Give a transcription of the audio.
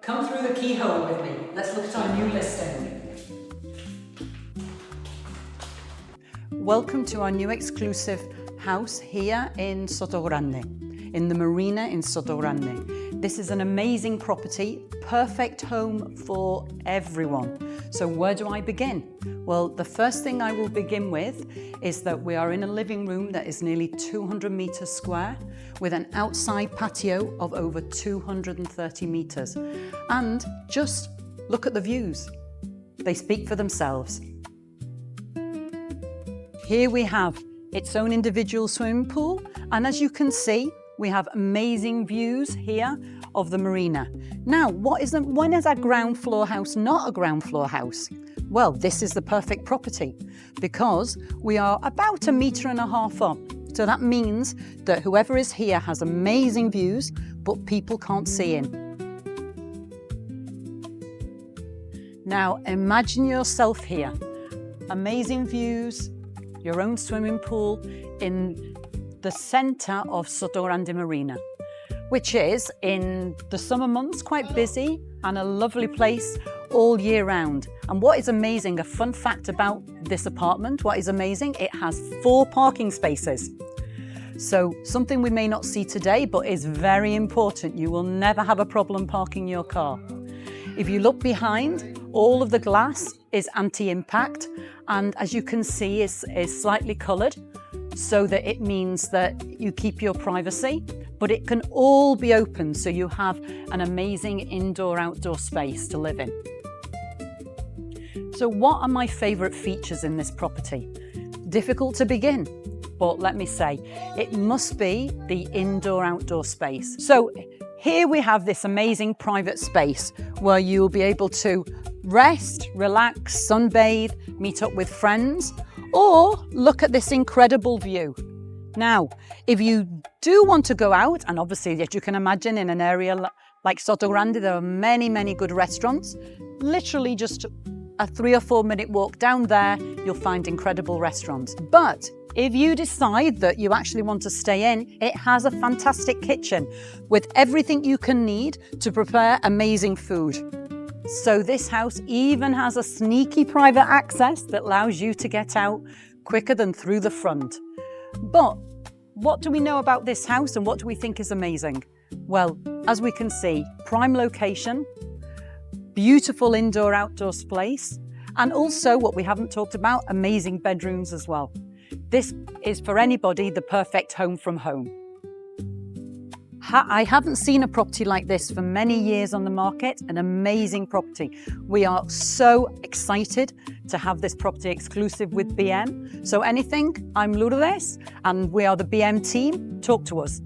Come through the keyhole with me. Let's look at our new listing. Welcome to our new exclusive house here in Sotogrande, in the marina in Sotogrande. This is an amazing property, perfect home for everyone. So where do I begin? Well, the first thing I will begin with is that we are in a living room that is nearly 200 meters square with an outside patio of over 230 meters. And just look at the views. They speak for themselves. Here we have its own individual swimming pool, and as you can see, we have amazing views here of the marina. Now, when is a ground floor house not a ground floor house? Well, this is the perfect property because we are about 1.5 meters up. So that means that whoever is here has amazing views, but people can't see in. Now, imagine yourself here. Amazing views, your own swimming pool in the centre of Sotogrande Marina, which is in the summer months quite busy and a lovely place all year round. And what is amazing, a fun fact about this apartment, what is amazing, it has 4 parking spaces. So something we may not see today, but is very important. You will never have a problem parking your car. If you look behind, all of the glass is anti-impact, and as you can see, is slightly coloured, so that it means that you keep your privacy, but it can all be open, so you have an amazing indoor-outdoor space to live in. So what are my favourite features in this property? Difficult to begin, but let me say, it must be the indoor-outdoor space. So here we have this amazing private space where you'll be able to rest, relax, sunbathe, meet up with friends, or look at this incredible view. Now, if you do want to go out, and obviously, as you can imagine, in an area like Sotogrande, there are many, many good restaurants. Literally just a 3 or 4 minute walk down there, you'll find incredible restaurants. But if you decide that you actually want to stay in, it has a fantastic kitchen with everything you can need to prepare amazing food. So this house even has a sneaky private access that allows you to get out quicker than through the front. But what do we know about this house and what do we think is amazing? Well, as we can see, prime location, beautiful indoor-outdoor space, and also what we haven't talked about, amazing bedrooms as well. This is for anybody the perfect home from home. I haven't seen a property like this for many years on the market, an amazing property. We are so excited to have this property exclusive with BM. So anything, I'm Lourdes and we are the BM team. Talk to us.